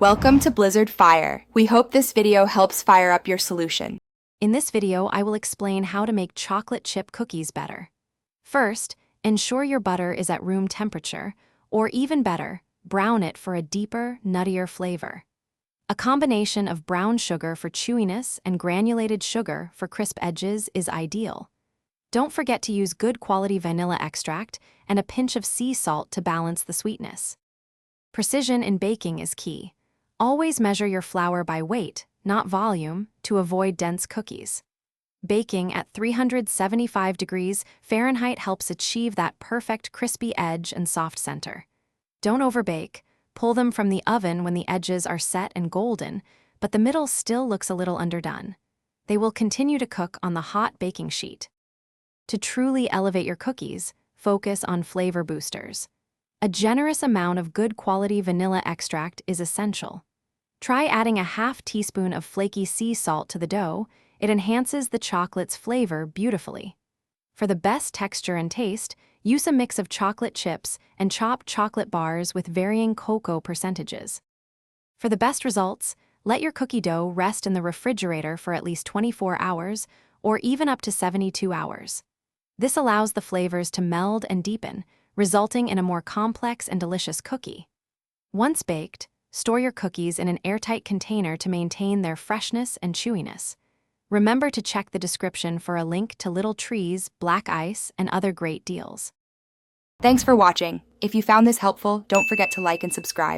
Welcome to Blizzard Fire. We hope this video helps fire up your solution. In this video, I will explain how to make chocolate chip cookies better. First, ensure your butter is at room temperature, or even better, brown it for a deeper, nuttier flavor. A combination of brown sugar for chewiness and granulated sugar for crisp edges is ideal. Don't forget to use good quality vanilla extract and a pinch of sea salt to balance the sweetness. Precision in baking is key. Always measure your flour by weight, not volume, to avoid dense cookies. Baking at 375 degrees Fahrenheit helps achieve that perfect crispy edge and soft center. Don't overbake. Pull them from the oven when the edges are set and golden, but the middle still looks a little underdone. They will continue to cook on the hot baking sheet. To truly elevate your cookies, focus on flavor boosters. A generous amount of good quality vanilla extract is essential. Try adding a half teaspoon of flaky sea salt to the dough. It enhances the chocolate's flavor beautifully. For the best texture and taste, use a mix of chocolate chips and chopped chocolate bars with varying cocoa percentages. For the best results, let your cookie dough rest in the refrigerator for at least 24 hours or even up to 72 hours. This allows the flavors to meld and deepen, resulting in a more complex and delicious cookie. Once baked, store your cookies in an airtight container to maintain their freshness and chewiness. Remember to check the description for a link to Little Trees, Black Ice, and other great deals. Thanks for watching. If you found this helpful, don't forget to like and subscribe.